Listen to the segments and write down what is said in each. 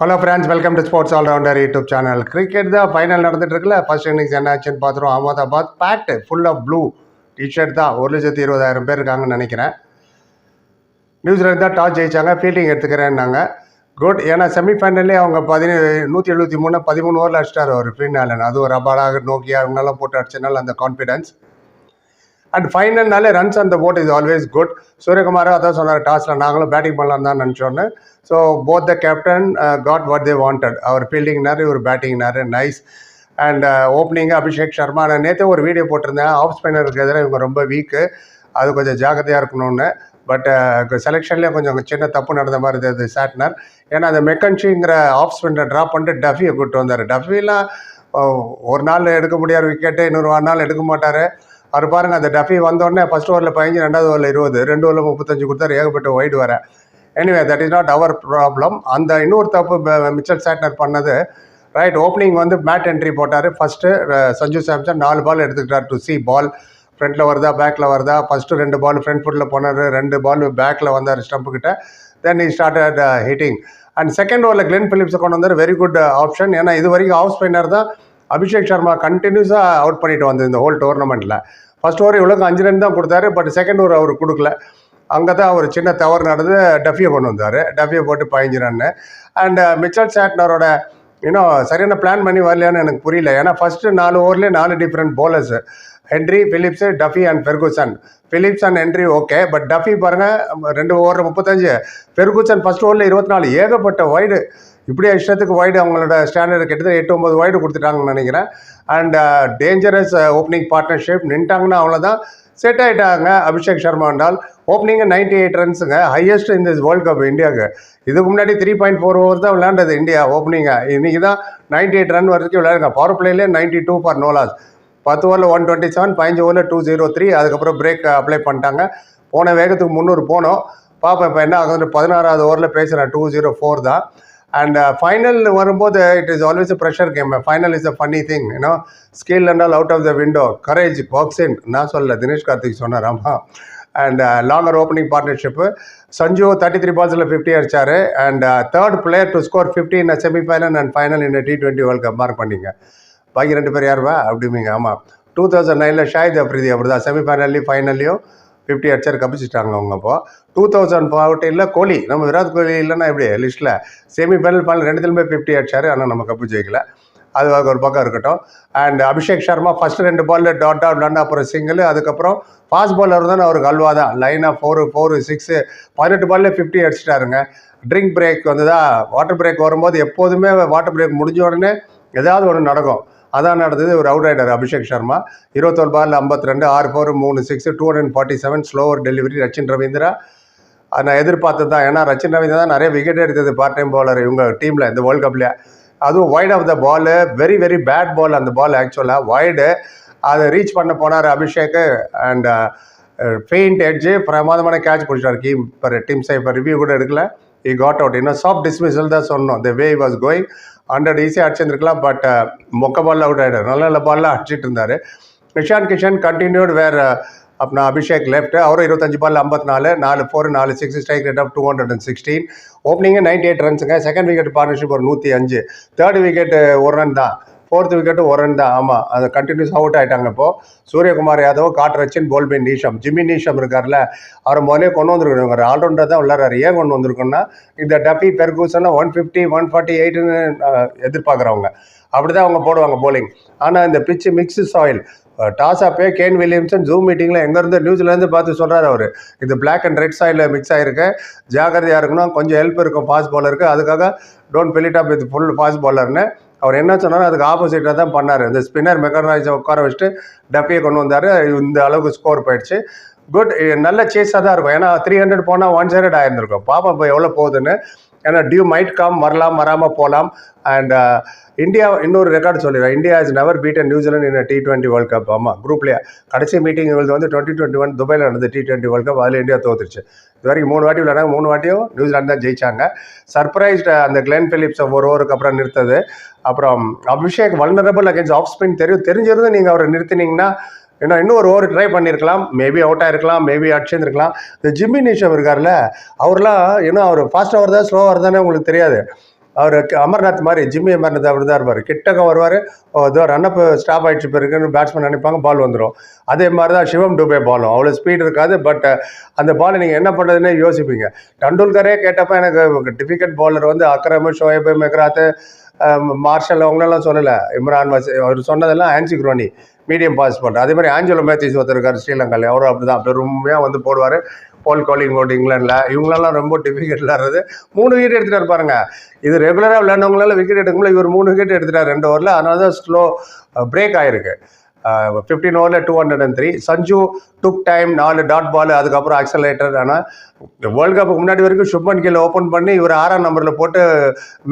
Hello friends, welcome to sports allrounder YouTube channel. Cricket தான் final நடந்துட்டு இருக்குல்ல. First innings என்ன ஆச்சுன்னு பார்த்துருவோம். Ahmedabad packed full of blue t-shirt தான். 1,20,000 பேர் இருக்காங்கன்னு நினைக்கிறேன். நியூசிலாந்து தான் டாஸ் ஜெயிச்சாங்க. ஃபீல்டிங் எடுத்துக்கிறேன்னாங்க. குட். ஏன்னா செமிஃபைனல்லே அவங்க 173 13 ஓவரில் அடிச்சிட்டார் அவர் ஃபின் ஆலன். அது ஒரு அபாடாக நோக்கியா இவங்கெல்லாம் போட்டு அடிச்சனால அந்த கான்ஃபிடன்ஸ். அண்ட் ஃபைனல்னாலே ரன்ஸ் அந்த போட் இஸ் ஆல்வேஸ் குட். சூரியகுமாரும் அதான் சொன்னார், டாஸில் நாங்களும் பேட்டிங் பண்ணலாம் தான் நினச்சோன்னு. So both the captain got what they wanted. அவர் ஃபீல்டிங்னாரு, இவர் பேட்டிங்னாரு. நைஸ். அண்ட் ஓப்பனிங்கு அபிஷேக் சர்மா. நான் நேற்று ஒரு வீடியோ போட்டிருந்தேன், ஆஃப் ஸ்பின்னருக்கு எதிராக இவங்க ரொம்ப வீக்கு, அது கொஞ்சம் ஜாக்கிரதையாக இருக்கணும்னு. பட் செலெக்ஷன்லேயே கொஞ்சம் சின்ன தப்பு நடந்த மாதிரி இருந்தது சாட்னர். ஏன்னா அந்த மெக்கன்ஷிங்கிற ஆஃப் ஸ்பின்னர் ட்ராப் பண்ணிட்டு டஃபியை கூப்பிட்டு வந்தார். டஃபிலாம் ஒரு நாள் எடுக்க முடியாத விக்கெட்டு, இன்னொரு நாள் எடுக்க மாட்டார். அவர் பாருங்கள், அந்த டஃபி வந்தோடனே ஃபஸ்ட் ஓவரில் 15, ரெண்டாவது ஓவரில் 20, 2 ஓவரில் 35 கொடுத்தாரு. ஏகப்பட்ட வைடு வர. Anyway that is not our problem. அந்த இன்னொரு தப்பு மிச்சல் சாட்னர் பண்ணது ரைட். ஓப்பனிங் வந்து மேட் என்ட்ரி போட்டார். ஃபஸ்ட்டு சஞ்சு சாம்சன் 4 பால் எடுத்துக்கிட்டார் டு சி பால் ஃப்ரண்ட்டில் வருதா பேக்கில் வருதா. ஃபஸ்ட்டு 2 பால் ஃப்ரண்ட் ஃபுட்டில் போனார், 2 பால் பேக்கில் வந்தார் ஸ்டம்புக்கிட்ட. Then he started hitting. And second ஓவரில் கிளென் பிலிப்ஸை கொண்டு வந்தார். Very good option. ஏன்னா இது வரைக்கும் ஆஃப் ஸ்பின்னர் தான் அபிஷேக் சர்மா கண்டினியூஸாக அவுட் பண்ணிட்டு வந்தது இந்த ஹோல் டோர்னமெண்ட்டில். ஃபஸ்ட் ஓவர் இவ்வளோக்கு 5 ரன் தான் கொடுத்தாரு. பட் செகண்ட் ஓவர் அவர் கொடுக்கல. அங்கே தான் ஒரு சின்ன தவறு நடந்து டஃபியை கொண்டு வந்தார். டஃபியை போட்டு 15 ரன்னு. அண்ட் மிச்சல் சாட்னரோட இன்னும் சரியான பிளான் பண்ணி வரலையான்னு எனக்கு புரியல. ஏன்னா ஃபஸ்ட்டு 4 ஓவர்லேயே 4 different bowlers, Henry, Phillips, Duffy and Ferguson. Phillips and Henry okay, but Duffy பாருங்கள் 2 ஓவரில் 35, ஃபெர்குசன் ஃபஸ்ட் ஓவரில் 24. ஏகப்பட்ட வைடு. இப்படியே இஷ்டத்துக்கு வைடு அவங்களோட ஸ்டாண்டர்டு கிட்டத்தட்ட 8-9 வைடு கொடுத்துட்டாங்கன்னு நினைக்கிறேன். And dangerous opening partnership. நின்ட்டாங்கன்னா அவ்வளோதான், செட் ஆகிட்டாங்க. அபிஷேக் சர்மா என்றால் ஓப்பனிங்கு 98 ரன்ஸுங்க, ஹையஸ்ட் இந்த வேர்ல்டு கப் இந்தியாவுக்கு. இதுக்கு முன்னாடி 3.4 ஓவர் தான் விளையாண்டது இந்தியா ஓப்பனிங்க. இன்றைக்கி தான் 98 ரன் வரைக்கும் விளையாடுங்க. பவர் பிளேலேயே 92 ஃபார் நோ லாஸ். 10 ஓவரில் 127, 15 ஓவரில் 203. அதுக்கப்புறம் பிரேக் அப்ளை பண்ணிட்டாங்க. போன வேகத்துக்கு 300 போனோம். பார்ப்பேன் இப்போ என்ன ஆகுது. 16வது ஓவரில் பேசுகிறேன், 204 தான். அண்ட் ஃபைனல் வரும்போது it is always a pressure game. Final is a funny thing. You know, skill and all out of the window, courage box in. நான் சொல்லல, தினேஷ் கார்த்திக் சொன்னார். ஆமாம். And longer opening partnership. Sanju 33 பால்ஸில் 50 அடிச்சார். And third player to score 50 in semifinal and final in T20 world cup mark பண்ணிங்க. பாக்கி 2 பேர் யாருவா அப்படிங்க. ஆமாம், 2009 ஷாஹித் அப்ரிதி அப்படி தான் செமிஃபைனல்லையும் ஃபைனல்லையும் 50 அடிச்சார், கப்பிச்சிட்டாங்க அவங்க. அப்போ 2014 கோலி, நம்ம விராட் கோலி இல்லைன்னா எப்படி லிஸ்ட்டில் செமிஃபைனல் ஃபைனல் 2த்துலையுமே 50 அடிச்சார். ஆனால் நம்ம கப்பு ஜெயிக்கல. அது ஒரு பக்கம் இருக்கட்டும். அண்ட் அபிஷேக் சர்மா ஃபஸ்ட்டு 2 பாலில் டாட் விளாண்டு, அப்புறம் சிங்கிள். அதுக்கப்புறம் ஃபாஸ்ட் பாலர் தானே அவருக்கு அல்வா தான். லைனாக 4, 6, 18 பால்லே 50 அடிச்சிட்டாருங்க. ட்ரிங்க் பிரேக் வந்ததா, வாட்டர் பிரேக் வரும்போது எப்போதுமே வாட்டர் பிரேக் முடிஞ்ச உடனே ஏதாவது ஒன்று நடக்கும். அதான் நடந்தது. ஒரு அவுட் ஆகிட்டார் அபிஷேக் சர்மா. 21 பாலில் 52, 6 4, 3 6, 247 ஸ்லோவர் டெலிவரி. ரச்சின் ரவீந்திரா நான் எதிர்பார்த்தது தான். ஏன்னா ரச்சின் ரவீந்திரா தான் நிறைய விக்கெட் எடுத்தது பார்ட் டைம் பாலர் இவங்க டீமில் இந்த வேர்ல்டு கப்லேயே. அதுவும் wide off the ball, very very bad ball அந்த பால். ஆக்சுவலாக வைடு அதை ரீச் பண்ண போனார் அபிஷேக். அண்ட் ஃபெயிண்ட் எட்ஜு பிரமாதமான கேட்ச் பிடிச்சார். கீப்பர் டீம் சைப்பர் ரிவ்யூ கூட எடுக்கல. he got out. இன்னும் சாஃப்ட் டிஸ்மிசல் தான் சொன்னோம். த வே வாஸ் கோயிங் 100 ஈஸியாக அடிச்சிருந்துருக்கலாம். பட் மொக்க பாலில் அவுட் ஆகிட்டார். நல்ல பாலில் அடிச்சிட்டு இருந்தார். இஷான் கிஷன் கண்டினியூட் வேர் அப்படின்னா அபிஷேக் லெஃப்ட். அவரும் 25 ball 54, 4 4, 4 6, strike rate of 216. Opening 98 ரன்ஸுங்க. செகண்ட் விக்கெட் பார்ட்னர்ஷிப் ஒரு 105. தேர்ட் விக்கெட்டு 1 ரன் தான். ஃபோர்த் விக்கெட்டு 1 ரன் தான். ஆமாம், அது கண்டினியூஸ் அவுட் ஆகிட்டாங்க. இப்போது சூரியகுமார் யாதவ், காட் ரச்சின், போல்பின் நீஷம். ஜிம்மி நீஷம் இருக்கார்ல, அவரை முதலே கொண்டு வந்துருக்கணும். ஆல்ரவுண்டர் தான் விளையாடுறாரு. ஏன் கொண்டு வந்திருக்கோன்னா இந்த டஃபி பெர்கூசன்லாம் 150, 148ன்னு எதிர்பார்க்குறவங்க. அப்படி தான் அவங்க போடுவாங்க போலிங். ஆனால் இந்த பிச்சு மிக்ஸு சாயில். டாஸ் அப்பே கேன் வில்லியம்சன் ஜூம் மீட்டிங்கில் எங்கேருந்து நியூசிலேருந்து பார்த்து சொல்கிறார் அவர், இது பிளாக் அண்ட் ரெட் சாயிலில் மிக்ஸ் ஆகிருக்கு, ஜாகிரதையாக இருக்கணும், கொஞ்சம் ஹெல்ப் இருக்கும் ஃபாஸ்ட் பாலருக்கு, அதுக்காக don't fill it up with full fast பாலர்னு அவர் என்ன சொன்னார். அதுக்கு ஆப்போசிட்டாக தான் பண்ணார். இந்த ஸ்பின்னர் மெக்கனைஸை உட்கார வச்சுட்டு டஃபியை கொண்டு வந்தார். இந்த அளவுக்கு ஸ்கோர் போயிடுச்சு. குட். நல்ல சேஸாக தான் இருக்கும். ஏன்னா 300 போனால் 1 சைடட் ஆயிருந்திருக்கும். பாப்பா இப்போ எவ்வளோ போகுதுன்னு. ஏன்னா டியூ மைட் கம், வரலாம் வராமல் போகலாம். அண்ட் இந்தியா இன்னொரு ரெக்கார்டு சொல்லிடுறேன். India is never beaten New Zealand in T20 world cup. ஆமாம், குரூப்லேயே கடைசி மீட்டிங் இவங்களுக்கு வந்து 2021 துபாயில் நடந்தது T20 வேர்ல்டு கப். அதில் இந்தியா தோத்துருச்சு. இது வரைக்கும் 3 வாட்டி விளையாடாங்க. 3 வாட்டியும் நியூசிலாந்து தான் ஜெயிச்சாங்க. சர்ப்ரைஸ்டு அந்த கிளென் பிலிப்ஸை 1 ஓவருக்கு அப்புறம் நிறுத்தது. அப்புறம் Abhishek vulnerable against off spin தெரிஞ்சிருந்து நீங்கள் அவரை நிறுத்தினீங்கன்னா இன்னும் ஒரு ஓவர் ட்ரை பண்ணியிருக்கலாம். மேபி அவுட் ஆகிருக்கலாம், மேபி அடிச்சிருந்துருக்கலாம். இந்த ஜிம்மி நீஷம் இருக்கார்ல, அவர்லாம் அவர் ஃபாஸ்ட் ஓவர் தான் ஸ்லோ ஓவர் தானே உங்களுக்கு தெரியாது. அவர் அமர்நாத் மாதிரி ஜிம்மி அமர்நாத் அப்படி தான் இருப்பார். கிட்டக்க வருவார், ஏதோ ரன்னப் ஸ்டாப் ஆகிடுச்சு பிறகுன்னு பேட்ஸ்மேன் நினைப்பாங்க, பால் வந்துடும். அதே மாதிரி தான் சிவம் டுபே பாலும் அவ்வளோ ஸ்பீட் இருக்காது. பட் அந்த பால் நீங்கள் என்ன பண்ணுறதுன்னே யோசிப்பீங்க. டண்டுல்கரே கேட்டப்போ எனக்கு டிஃபிகல்ட் பாலர் வந்து அக்ரம், ஷோயப், மெக்ராத், மார்ஷல் அவங்களெல்லாம் சொல்லலை. இம்ரான் அவர் சொன்னதெல்லாம் ஆன்சி குரோனி மீடியம் பாஸ் பண்ணுறார். அதே மாதிரி ஆஞ்சலோ மேத்யூஸ் ஒருத்தர் இருக்கார் ஸ்ரீலங்காவில், அவரும் அப்படி தான் பெருமையாக வந்து போடுவார். பால் காலிங்கோட் இங்கிலாண்டில், இவங்களெல்லாம் ரொம்ப டிஃபிகல்ட் விளாடுறது. 3 விக்கெட் எடுத்துட்டார் பாருங்க. இது ரெகுலராக விளையாண்டவங்களால விக்கெட் எடுக்கும்போது இவர் 3 விக்கெட் எடுத்துட்டார் 2 ஓவரில். அதனால தான் ஸ்லோ பிரேக் ஆகிருக்கு. 15 ஓவரில் 203. Sanju took time, 4 dot ball, அதுக்கப்புறம் ஆக்சலேட்டர். ஆனால் வேர்ல்டு கப்புக்கு முன்னாடி வரைக்கும் சுப்மன் கில் ஓப்பன் பண்ணி இவர் 6ஆம் நம்பரில் போட்டு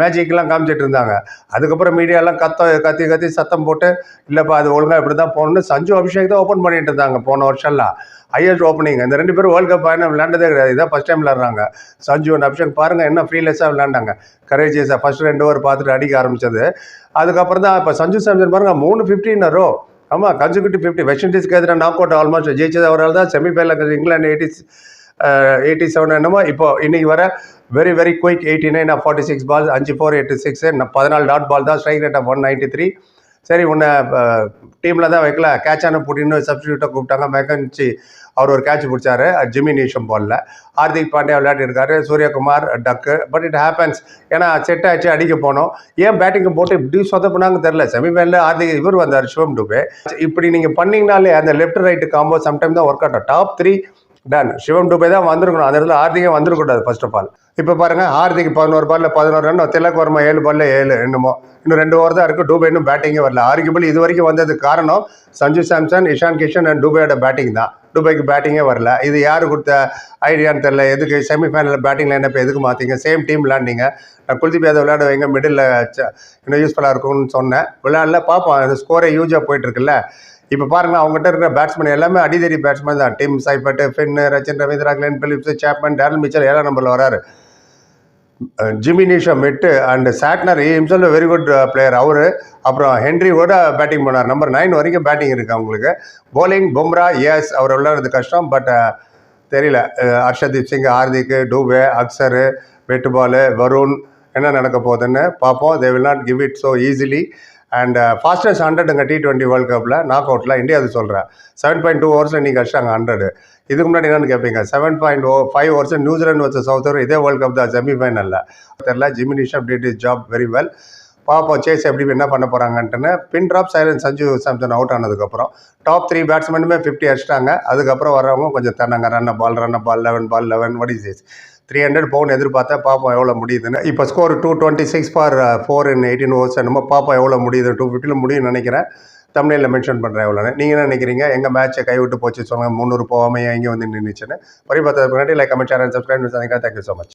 மேஜிக்லாம் காமிச்சிட்டு இருந்தாங்க. அதுக்கப்புறம் மீடியாலாம் கத்தி சத்தம் போட்டு இல்லைப்பா அது ஒழுங்காக இப்படி தான் போகணுன்னு சஞ்சு அபிஷேக் தான் ஓப்பன் பண்ணிட்டு இருந்தாங்க போன வருஷம்லாம். Highest opening. இந்த 2 பேரும் வேர்ல்டு கப் ஆனால் விளையாண்டதே கிடையாது. இதான் ஃபஸ்ட் டைம் விளையாடுறாங்க. சஞ்சு அண்ட் அபிஷேக் பாருங்கள் என்ன ஃப்ரீலெஸ்ஸாக விளையாண்டாங்க. கரேஜியஸாக ஃபஸ்ட் 2 ஓவர் பார்த்துட்டு அடிக்க ஆரம்பித்தது. அதுக்கப்புறம் தான் இப்போ சஞ்சு சாம்சன் பாருங்கள் 3 50 ரோ. ஆமாம், கன்சிக்யூட்டிவ் 50. வெஸ்ட் இண்டீஸ்க்கு எதிராக நாக் அவுட் ஆல்மோஸ்ட் ஜெயிச்சது அவரால் தான். செமிஃபைனல் இங்கிலாந்து 87 என்னமோ. இப்போ இன்னைக்கு வர very very quick 89 of 46 ball, 5-4 8-6, 14 dot ball தான். Strike rate of 193. சரி, உன்னை டீமில் தான் வைக்கல, கேட்சான போட்டின்னு சப்ஸ்டியூட்டாக கூப்பிட்டாங்க. மெக்கன்சி அவர் ஒரு கேட்ச் பிடிச்சாரு ஜிம்மி நீஷம் பாலில். ஹார்திக் பாண்டியா விளையாடிருக்காரு, சூரியகுமார் டக்கு. But it happens. ஏன்னா செட் ஆச்சு, அடிக்க போனோம். ஏன் பேட்டிங்கை போட்டு இப்படி சொதப்பினாங்க தெரில. செமிஃபைனலில் ஹார்திக் இவர் வந்தார், சிவம் டுபே. இப்படி நீங்கள் பண்ணிங்கனாலே அந்த லெஃப்ட் ரைட்டு காம்போ சம்டைம் தான் work out. Top 3 done. Shivam Dube தான் வந்திருக்கணும். அந்த இடத்துல ஹார்திகே வந்துருக்கூடாது ஃபர்ஸ்ட் ஆஃப் ஆல். இப்போ பாருங்கள், ஹார்திக் 11 பாலில் 11 ரன், திலக் வர்மா 7 பாலில் 7 என்னமோ. இன்னும் 2 ஓவர் தான் இருக்குது. டூபே இன்னும் பேட்டிங்கே வரல. ஆர்கியூபிள் இது வரைக்கும் வந்ததுக்கு காரணம் சஞ்சு சாம்சன், இஷான் கிஷன் அண்ட் டூபேயோட பேட்டிங் தான். டூபேக்கு பேட்டிங்கே வரல. இது யார் கொடுத்த ஐடியான்னு தெரில. எதுக்கு செமிஃபைனலில் பேட்டிங் லைன் இப்போ எதுக்கு மாற்றிங்க? Same team விளையாண்டிங்க. நான் குல்தீப் யாதவ் விளையாட வைங்க, மிடில் இன்னும் யூஸ்ஃபுல்லாக இருக்கும்னு சொன்னேன். விளையாடல, பார்ப்போம். அந்த ஸ்கோரை யூஜாக போயிட்டுருக்குல்ல. இப்போ பாருங்கள், அவங்ககிட்ட இருக்கிற பேட்ஸ்மேன் எல்லாமே அடிதடி பேட்ஸ்மேன் தான். Tim Seifert, Finn, Rachin Ravindra, Glenn Phillips, Chapman, Daryl Mitchell 7ஆம் நம்பரில் வராரு. Jimmy Neesham 8 and Santner himself very good player அவர். அப்புறம் ஹென்ரியோட பேட்டிங் பண்ணார். நம்பர் 9 வரைக்கும் பேட்டிங் இருக்குது அவங்களுக்கு. போலிங் பும்ரா, எஸ் அவர் விளையாடுறது கஷ்டம். பட் தெரியல, ஹர்ஷதீப் சிங், ஹார்திக், டூபே, அக்சர், வெட்டு பால், வருண் என்ன நடக்க போகுதுன்னு பார்ப்போம். They will not give it so easily. And fastest 100ங்க T20 வேர்ல்டு கப்பில் நாக் அவுட்டில் இந்தியா. அது சொல்கிறேன். 7.2 ஓவர்ஸில் இன்றைக்கி அடிச்சாங்க 100. இதுக்கு முன்னாடி என்னென்னு கேட்பீங்க, 7.5 overs New Zealand versus South Africa. இதே வேர்ல்டு கப் தான் செமிஃபைனலில். தெரில, Jimmy Neesham did his job very well. பார்ப்போம் சேஸ் எப்படி என்ன பண்ண போகிறாங்கன்ட்டுன்னு. Pin drop silence Sanju Samson out ஆனதுக்கப்புறம் டாப் 3 பேட்ஸ்மேனுமே 50 அடிச்சிட்டாங்க. அதுக்கப்புறம் வர்றவங்க கொஞ்சம் தந்தாங்க. Run ball 11 ball 11 what is this 300 bound எதிர்பார்த்தா. பார்ப்போம் எவ்வளோ முடியுதுன்னு. இப்போ ஸ்கோர் 226 ஃபார் 4 in 18 ஓவர்ஸ் என்னமோ. பார்ப்போம் எவ்வளோ முடியுது. 250 முடியும்னு நினைக்கிறேன். தமிழில் மென்ஷன் பண்ணுறேன் எவ்வளோன்னு. நீங்கள் என்ன நினைக்கிறீங்க? எங்கள் மேட்ச்சை கைவிட்டு போச்சு சொல்லுங்கள். 300 போகாமல் எங்கே வந்து நின்றுச்சுன்னு. பரி பார்த்ததுக்கு முன்னாடி like, comment, share and subscribe. Thank you so much.